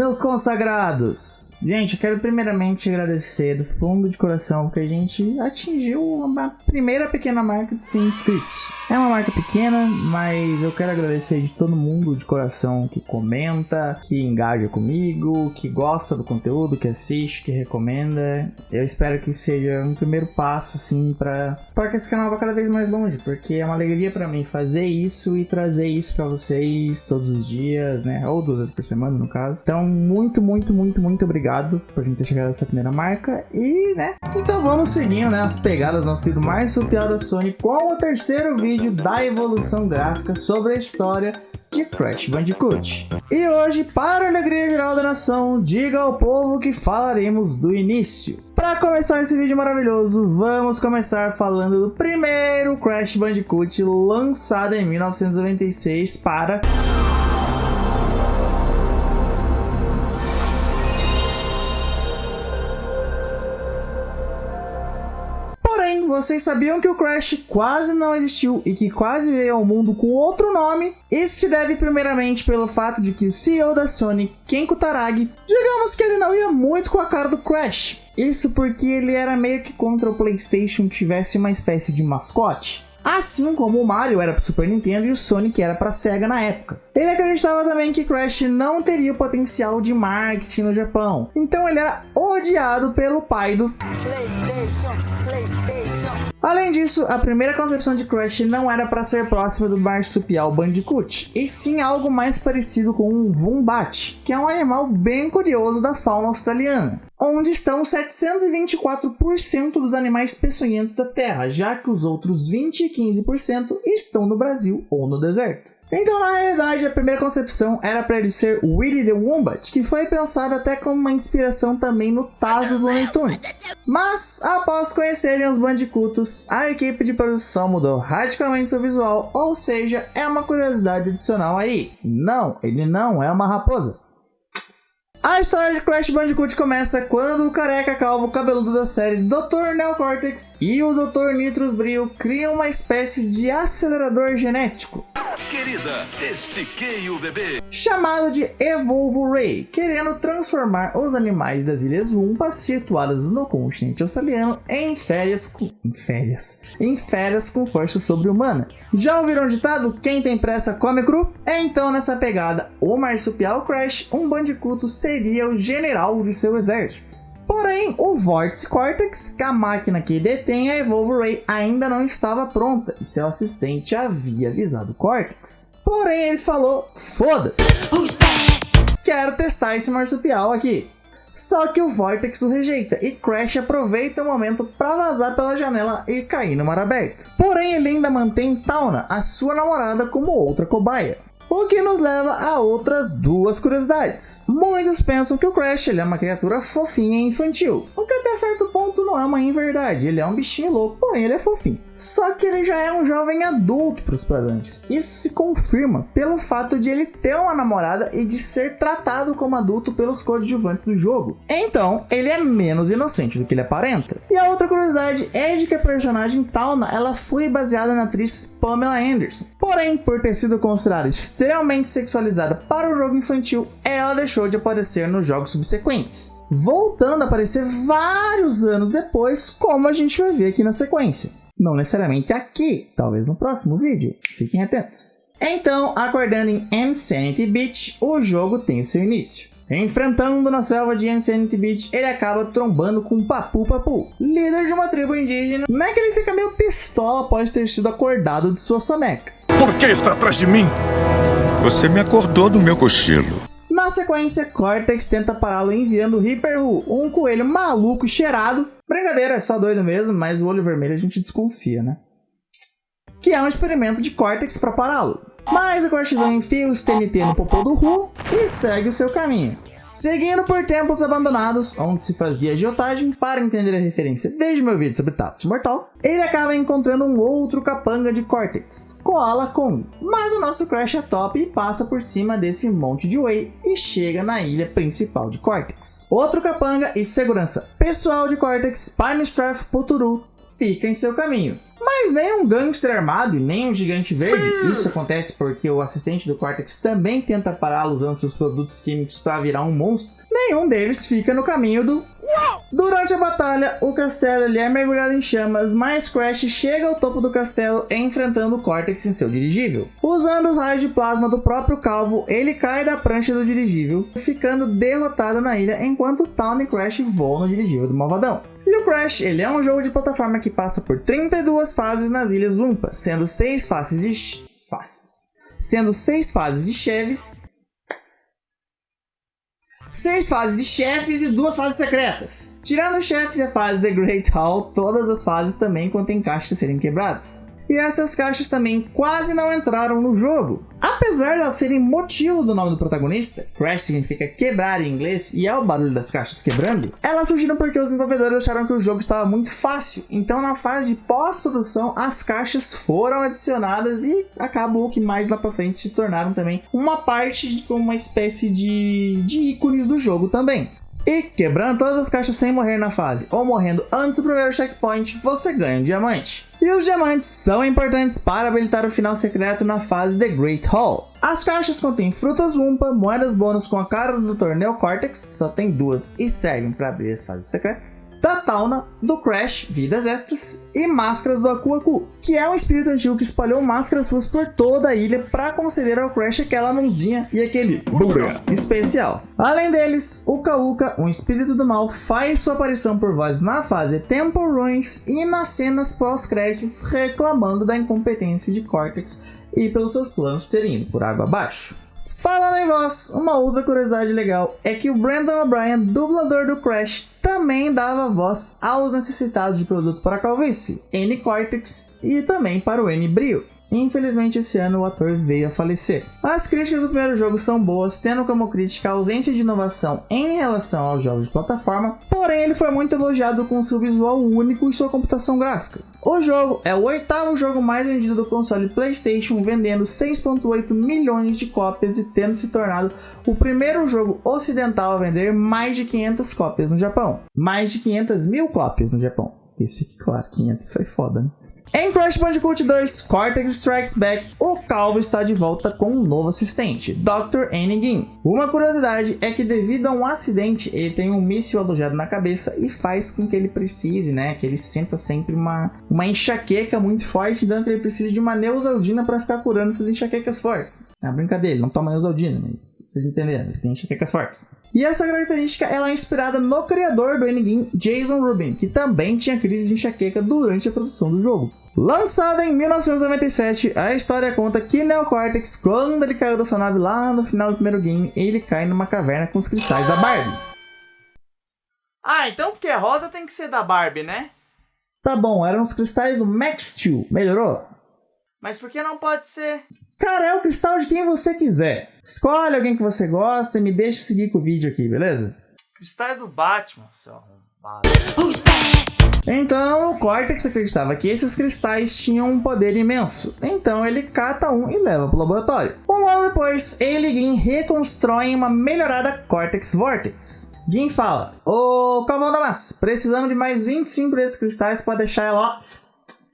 meus consagrados! Gente, eu quero primeiramente agradecer do fundo de coração porque a gente atingiu uma primeira pequena marca de 100 inscritos. É uma marca pequena, mas eu quero agradecer de todo mundo de coração que comenta, que engaja comigo, que gosta do conteúdo, que assiste, que recomenda. Eu espero que seja um primeiro passo, assim, para que esse canal vá cada vez mais longe, porque é uma alegria para mim fazer isso e trazer isso para vocês todos os dias, né? Ou 2 vezes por semana, no caso. Então, muito obrigado por a gente ter chegado a essa primeira marca. E, né? Então vamos seguindo, né, as pegadas do nosso querido marsupial da Sony com o terceiro vídeo da evolução gráfica sobre a história de Crash Bandicoot. E hoje, para a alegria geral da nação, diga ao povo que falaremos do início. Para começar esse vídeo maravilhoso, vamos começar falando do primeiro Crash Bandicoot lançado em 1996 para... Vocês sabiam que o Crash quase não existiu e que quase veio ao mundo com outro nome? Isso se deve primeiramente pelo fato de que o CEO da Sony, Ken Kutaragi, digamos que ele não ia muito com a cara do Crash. Isso porque ele era meio que contra o PlayStation tivesse uma espécie de mascote. Assim como o Mario era para Super Nintendo e o Sonic era para Sega na época. Ele acreditava também que Crash não teria o potencial de marketing no Japão. Então ele era odiado pelo pai do PlayStation. Além disso, a primeira concepção de Crash não era para ser próxima do marsupial Bandicoot, e sim algo mais parecido com um Wombat, que é um animal bem curioso da fauna australiana, onde estão 724% dos animais peçonhentos da Terra, já que os outros 20 e 15% estão no Brasil ou no deserto. Então, na realidade, a primeira concepção era para ele ser Willy the Wombat, que foi pensado até como uma inspiração também no Taz dos Looney Tunes. Mas, após conhecerem os Bandicootos, a equipe de produção mudou radicalmente seu visual, ou seja, é uma curiosidade adicional aí. Não, ele não é uma raposa. A história de Crash Bandicoot começa quando o careca calvo cabeludo da série Dr. Neocortex e o Dr. Nitrous Brio criam uma espécie de acelerador genético. Querida, estiquei o bebê. Chamado de Evolve Ray, querendo transformar os animais das Ilhas Wumpa, situadas no continente australiano, em férias com força sobre-humana. Já ouviram o ditado? Quem tem pressa come cru? Então, nessa pegada, o marsupial Crash, um bandicoot, seria o general de seu exército. Porém, o Vortex Cortex, a máquina que detém a Evolve Ray, ainda não estava pronta e seu assistente havia avisado o Cortex. Porém, ele falou: foda-se, quero testar esse marsupial aqui. Só que o Vortex o rejeita e Crash aproveita o momento para vazar pela janela e cair no mar aberto. Porém, ele ainda mantém Tawna, a sua namorada, como outra cobaia. O que nos leva a outras 2 curiosidades. Muitos pensam que o Crash ele é uma criatura fofinha e infantil, o que até certo ponto não é uma inverdade, ele é um bichinho louco, porém ele é fofinho. Só que ele já é um jovem adulto para os padrões. Isso se confirma pelo fato de ele ter uma namorada e de ser tratado como adulto pelos coadjuvantes do jogo. Então, ele é menos inocente do que ele aparenta. E a outra curiosidade é de que a personagem Tawna ela foi baseada na atriz Pamela Anderson. Porém, por ter sido considerada extremamente sexualizada para o jogo infantil, ela deixou de aparecer nos jogos subsequentes, voltando a aparecer vários anos depois, como a gente vai ver aqui na sequência. Não necessariamente aqui, talvez no próximo vídeo, fiquem atentos. Então, acordando em Insanity Beach, o jogo tem o seu início. Enfrentando na selva de Insanity Beach, ele acaba trombando com Papu Papu, líder de uma tribo indígena. Não é que ele fica meio pistola após ter sido acordado de sua soneca. Por que está atrás de mim? Você me acordou do meu cochilo. Na sequência, Cortex tenta pará-lo enviando o Reaper Who, um coelho maluco cheirado. Brincadeira, é só doido mesmo, mas o olho vermelho a gente desconfia, né? Que é um experimento de Cortex para pará-lo. Mas o Crashzão enfia os TNT no popô do Who e segue o seu caminho. Seguindo por templos abandonados, onde se fazia agiotagem, para entender a referência, veja meu vídeo sobre Tatsu Mortal, ele acaba encontrando um outro capanga de Cortex, Koala Kong. Mas o nosso Crash é top e passa por cima desse monte de Way e chega na ilha principal de Cortex. Outro capanga e segurança pessoal de Cortex, Pinestrath Puturu, fica em seu caminho. Mas Mas nem um gangster armado e nem um gigante verde. Isso acontece porque o assistente do Cortex também tenta pará-lo usando seus produtos químicos para virar um monstro. Nenhum deles fica no caminho do... Durante a batalha, o castelo ele é mergulhado em chamas, mas Crash chega ao topo do castelo enfrentando o Cortex em seu dirigível. Usando os raios de plasma do próprio Calvo, ele cai da prancha do dirigível, ficando derrotado na ilha enquanto Town e Crash voam no dirigível do Malvadão. E o Crash, ele é um jogo de plataforma que passa por 32 fases nas Ilhas Oompa, sendo 6 fases de chefes, 6 fases de chefes e 2 fases secretas. Tirando os chefes e a fase The Great Hall, todas as fases também contêm caixas a serem quebradas. E essas caixas também quase não entraram no jogo. Apesar de elas serem motivo do nome do protagonista, Crash significa quebrar em inglês e é o barulho das caixas quebrando, elas surgiram porque os desenvolvedores acharam que o jogo estava muito fácil. Então na fase de pós-produção as caixas foram adicionadas e acabou que mais lá pra frente se tornaram também uma parte, como uma espécie de ícones do jogo também. E quebrando todas as caixas sem morrer na fase, ou morrendo antes do primeiro checkpoint, você ganha um diamante. E os diamantes são importantes para habilitar o final secreto na fase The Great Hall. As caixas contêm frutas Oompa, moedas bônus com a cara do Dr. Neo Cortex, que só tem 2 e servem para abrir as fases secretas, da Tawna, do Crash, vidas extras, e máscaras do Aku Aku, que é um espírito antigo que espalhou máscaras suas por toda a ilha para conceder ao Crash aquela mãozinha e aquele boomerang especial. Além deles, o Kauka, um espírito do mal, faz sua aparição por voz na fase Temple Ruins e nas cenas pós-créditos reclamando da incompetência de Cortex e pelos seus planos terem ido por água abaixo. Falando em voz, uma outra curiosidade legal é que o Brandon O'Brien, dublador do Crash, também dava voz aos necessitados de produto para a calvície, N Cortex e também para o N Brio. Infelizmente esse ano o ator veio a falecer. As críticas do primeiro jogo são boas, tendo como crítica a ausência de inovação em relação aos jogos de plataforma, porém ele foi muito elogiado com seu visual único e sua computação gráfica. O jogo é o 8º jogo mais vendido do console PlayStation, vendendo 6,8 milhões de cópias e tendo se tornado o primeiro jogo ocidental a vender mais de 500 cópias no Japão. Mais de 500 mil cópias no Japão. Isso fique claro, 500 foi foda, né? Em Crash Bandicoot 2, Cortex Strikes Back, o Calvo está de volta com um novo assistente, Dr. N. Uma curiosidade é que devido a um acidente, ele tem um míssil alojado na cabeça e faz com que ele precise, que ele sinta sempre uma enxaqueca muito forte, dando que ele precisa de uma Neosaldina para ficar curando essas enxaquecas fortes. É brincadeira, ele não toma Neosaldina, mas vocês entenderam, ele tem enxaquecas fortes. E essa característica ela é inspirada no criador do N, Jason Rubin, que também tinha crise de enxaqueca durante a produção do jogo. Lançada em 1997, a história conta que Neo Cortex, quando ele caiu da sua nave lá no final do primeiro game, ele cai numa caverna com os cristais da Barbie. Ah, então porque é rosa tem que ser da Barbie, né? Tá bom, eram os cristais do Max Steel, melhorou? Mas por que não pode ser? Cara, é o cristal de quem você quiser. Escolhe alguém que você gosta e me deixa seguir com o vídeo aqui, beleza? Cristais do Batman, seu arrombado. Então, o Cortex acreditava que esses cristais tinham um poder imenso. Então ele cata um e leva pro laboratório. Um ano depois, ele e Gin reconstroem uma melhorada Cortex Vortex. Gin fala: ô Calvão da Massa, precisamos de mais 25 desses cristais para deixar ela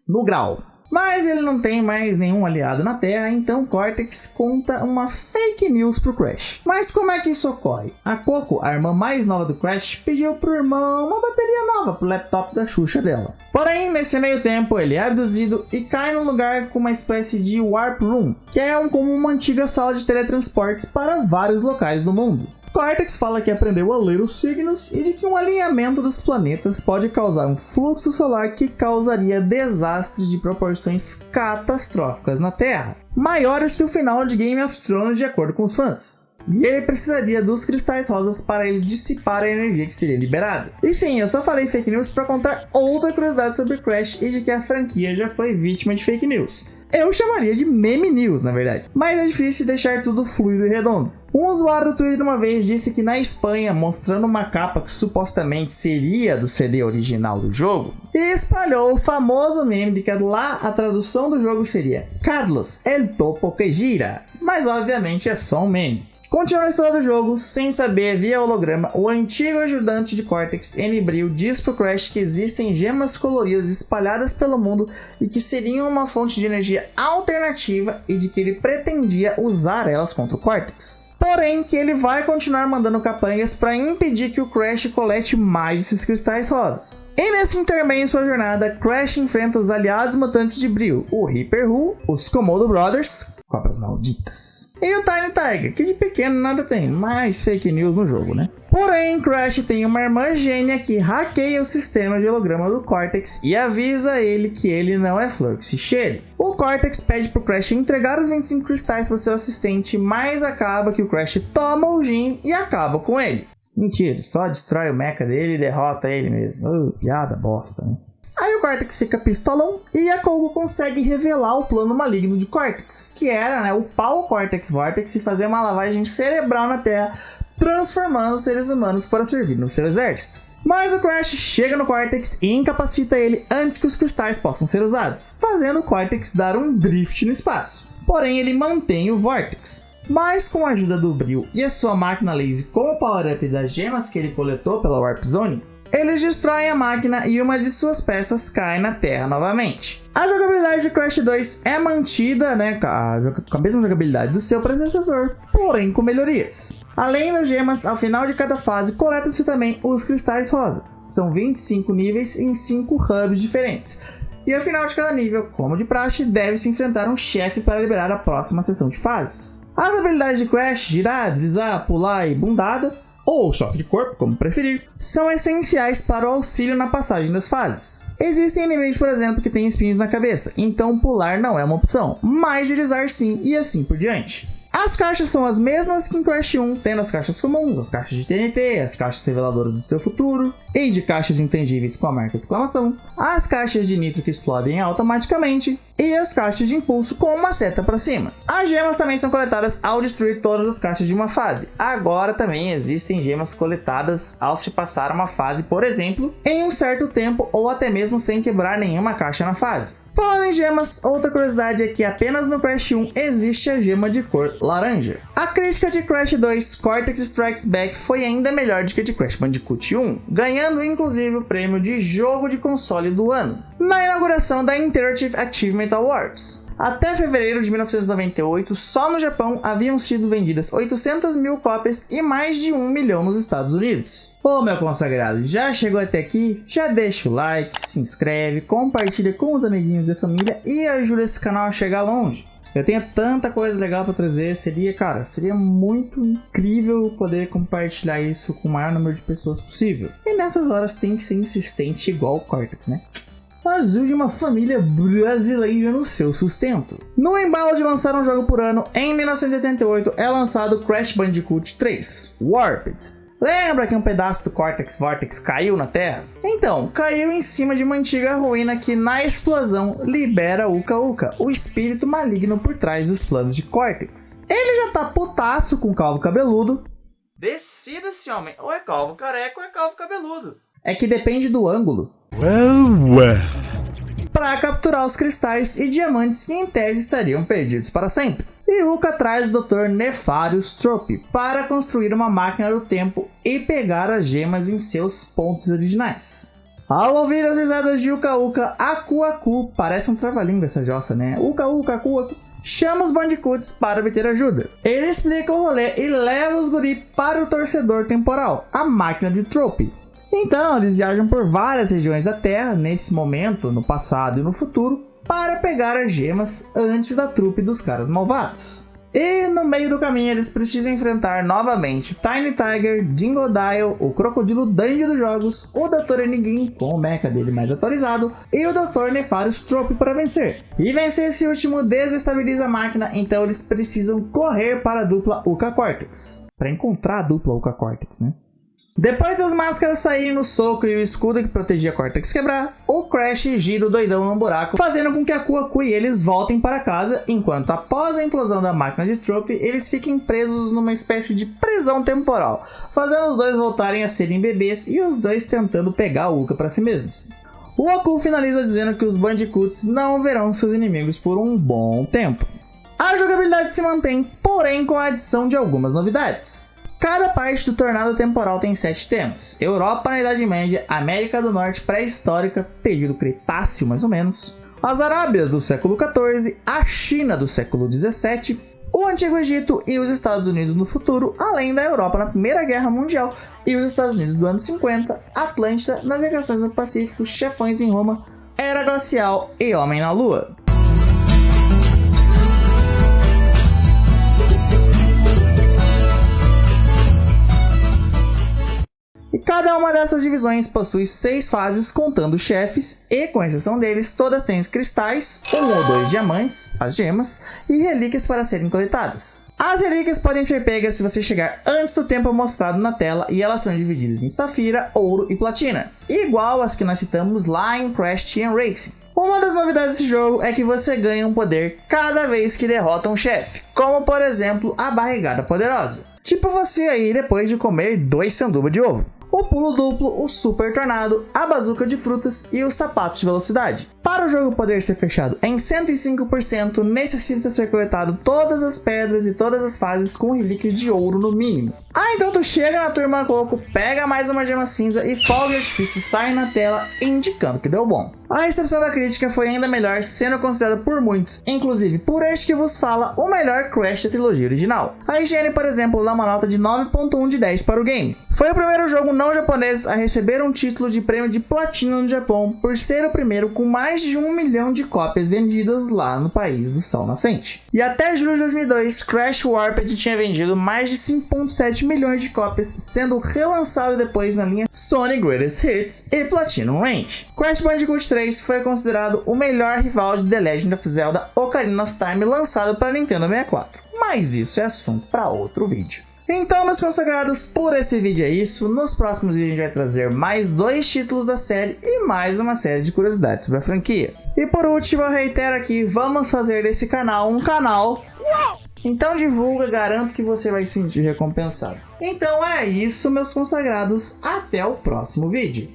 no grau. Mas ele não tem mais nenhum aliado na Terra, então Cortex conta uma fake news pro Crash. Mas como é que isso ocorre? A Coco, a irmã mais nova do Crash, pediu pro irmão uma bateria nova pro laptop da Xuxa dela. Porém, nesse meio tempo, ele é abduzido e cai num lugar com uma espécie de Warp Room, que é como uma antiga sala de teletransportes para vários locais do mundo. Cortex fala que aprendeu a ler os signos e de que um alinhamento dos planetas pode causar um fluxo solar que causaria desastres de proporções catastróficas na Terra, maiores que o final de Game of Thrones de acordo com os fãs. E ele precisaria dos cristais rosas para ele dissipar a energia que seria liberada. E sim, eu só falei fake news para contar outra curiosidade sobre Crash e de que a franquia já foi vítima de fake news. Eu chamaria de meme news, na verdade. Mas é difícil deixar tudo fluido e redondo. Um usuário do Twitter uma vez disse que na Espanha, mostrando uma capa que supostamente seria do CD original do jogo, e espalhou o famoso meme de que lá a tradução do jogo seria Carlos, el topo que gira. Mas obviamente é só um meme. Continua a história do jogo, sem saber via holograma, o antigo ajudante de Cortex, N-Bril, diz pro Crash que existem gemas coloridas espalhadas pelo mundo e que seriam uma fonte de energia alternativa e de que ele pretendia usar elas contra o Cortex. Porém, que ele vai continuar mandando campanhas para impedir que o Crash colete mais esses cristais rosas. E nesse intermeio em sua jornada, Crash enfrenta os aliados mutantes de Bril, o Reaper Who, os Komodo Brothers, cobras malditas, e o Tiny Tiger, que de pequeno nada tem, mais fake news no jogo, né? Porém, Crash tem uma irmã gênia que hackeia o sistema de holograma do Cortex e avisa ele que ele não é flor que se cheire. O Cortex pede pro Crash entregar os 25 cristais pro seu assistente, mas acaba que o Crash toma o Gin e acaba com ele. Mentira, só destrói o mecha dele e derrota ele mesmo. Piada bosta, né? Aí o Cortex fica pistolão e a Kogo consegue revelar o plano maligno de Cortex, que era, né, upar o Cortex Vortex e fazer uma lavagem cerebral na Terra, transformando os seres humanos para servir no seu exército. Mas o Crash chega no Cortex e incapacita ele antes que os cristais possam ser usados, fazendo o Cortex dar um drift no espaço. Porém, ele mantém o Vortex. Mas com a ajuda do Bril e a sua máquina laser com o power-up das gemas que ele coletou pela Warp Zone, eles destroem a máquina e uma de suas peças cai na Terra novamente. A jogabilidade de Crash 2 é mantida, né, com a mesma jogabilidade do seu predecessor, porém com melhorias. Além das gemas, ao final de cada fase, coleta-se também os cristais rosas. São 25 níveis em 5 hubs diferentes. E ao final de cada nível, como de praxe, deve-se enfrentar um chefe para liberar a próxima sessão de fases. As habilidades de Crash, girar, deslizar, pular e bundada, ou choque de corpo, como preferir, são essenciais para o auxílio na passagem das fases. Existem inimigos, por exemplo, que têm espinhos na cabeça, então pular não é uma opção, mas deslizar sim e assim por diante. As caixas são as mesmas que em Crash 1, tendo as caixas comuns, as caixas de TNT, as caixas reveladoras do seu futuro, e de caixas intangíveis com a marca de exclamação, as caixas de nitro que explodem automaticamente, e as caixas de impulso com uma seta para cima. As gemas também são coletadas ao destruir todas as caixas de uma fase. Agora também existem gemas coletadas ao se passar uma fase, por exemplo, em um certo tempo ou até mesmo sem quebrar nenhuma caixa na fase. Falando em gemas, outra curiosidade é que apenas no Crash 1 existe a gema de cor laranja. A crítica de Crash 2 Cortex Strikes Back foi ainda melhor do que a de Crash Bandicoot 1, ganhando inclusive o prêmio de jogo de console do ano, na inauguração da Interactive Achievement Awards. Até fevereiro de 1998, só no Japão haviam sido vendidas 800 mil cópias e mais de 1 milhão nos Estados Unidos. Ô meu consagrado, já chegou até aqui? Já deixa o like, se inscreve, compartilha com os amiguinhos e a família e ajuda esse canal a chegar longe. Eu tenho tanta coisa legal para trazer, seria muito incrível poder compartilhar isso com o maior número de pessoas possível. E nessas horas tem que ser insistente igual o Cortex, né? Ajude uma família brasileira no seu sustento. No embalo de lançar um jogo por ano, em 1988 é lançado Crash Bandicoot 3, Warped. Lembra que um pedaço do Cortex Vortex caiu na Terra? Então, caiu em cima de uma antiga ruína que na explosão libera Uka Uka, o espírito maligno por trás dos planos de Cortex. Ele já tá putaço com o calvo cabeludo. Decida-se, homem, ou é calvo careca ou é calvo cabeludo. É que depende do ângulo. Para capturar os cristais e diamantes que em tese estariam perdidos para sempre. E Uka traz o Dr. Nefarious Trope para construir uma máquina do tempo e pegar as gemas em seus pontos originais. Ao ouvir as risadas de Uka Uka, Aku Aku, parece um trava-língua essa jossa, né? Uka Uka, Aku Aku, chama os Bandicoots para obter ajuda. Ele explica o rolê e leva os guri para o torcedor temporal, a máquina de Trope. Então eles viajam por várias regiões da Terra, nesse momento, no passado e no futuro, para pegar as gemas antes da trupe dos caras malvados. E no meio do caminho eles precisam enfrentar novamente Tiny Tiger, Dingodile, o Crocodilo Dandy dos jogos, o Dr. Enigin com o mecha dele mais atualizado e o Dr. Nefarious Trope para vencer. E vencer esse último desestabiliza a máquina, então eles precisam correr para a dupla Uka Cortex. Para encontrar a dupla Uka Cortex, né? Depois das máscaras saírem no soco e o escudo que protegia Cortex quebrar, o Crash gira o doidão num buraco, fazendo com que Aku Aku e eles voltem para casa, enquanto após a implosão da máquina de Trope, eles fiquem presos numa espécie de prisão temporal, fazendo os dois voltarem a serem bebês e os dois tentando pegar o Uka para si mesmos. O Aku finaliza dizendo que os Bandicoots não verão seus inimigos por um bom tempo. A jogabilidade se mantém, porém com a adição de algumas novidades. Cada parte do tornado temporal tem 7 temas: Europa na Idade Média, América do Norte pré-histórica, período Cretáceo mais ou menos, as Arábias do século XIV, a China do século XVII, o Antigo Egito e os Estados Unidos no futuro, além da Europa na Primeira Guerra Mundial e os Estados Unidos do ano 50, Atlântida, navegações no Pacífico, chefões em Roma, Era Glacial e Homem na Lua. E cada uma dessas divisões possui 6 fases contando chefes e, com exceção deles, todas têm cristais, 1 ou 2 diamantes, as gemas, e relíquias para serem coletadas. As relíquias podem ser pegas se você chegar antes do tempo mostrado na tela e elas são divididas em safira, ouro e platina, igual as que nós citamos lá em Crash Team Racing. Uma das novidades desse jogo é que você ganha um poder cada vez que derrota um chefe, como por exemplo a barrigada poderosa. Tipo você aí depois de comer 2 sanduba de ovo. O pulo duplo, o super tornado, a bazuca de frutas e os sapatos de velocidade. Para o jogo poder ser fechado em 105%, necessita ser coletado todas as pedras e todas as fases com relíquias de ouro no mínimo. Então tu chega na Turma Coco, pega mais uma gema cinza e fogo de artifício sai na tela indicando que deu bom. A recepção da crítica foi ainda melhor, sendo considerado por muitos, inclusive por este que vos fala, o melhor Crash da trilogia original. A IGN, por exemplo, dá uma nota de 9.1 de 10 para o game. Foi o primeiro jogo não japonês a receber um título de prêmio de platina no Japão, por ser o primeiro com mais de 1 milhão de cópias vendidas lá no país do Sol Nascente. E até julho de 2002, Crash Warped tinha vendido mais de 5.7 milhões de cópias, sendo relançado depois na linha Sony Greatest Hits e Platinum Range. Crash Bandicoot 3 foi considerado o melhor rival de The Legend of Zelda Ocarina of Time lançado para Nintendo 64, mas isso é assunto para outro vídeo. Então, meus consagrados, por esse vídeo é isso. Nos próximos vídeos a gente vai trazer mais 2 títulos da série e mais uma série de curiosidades sobre a franquia. E por último, eu reitero aqui, vamos fazer desse canal um canal. Então divulga, garanto que você vai se sentir recompensado. Então é isso, meus consagrados, até o próximo vídeo.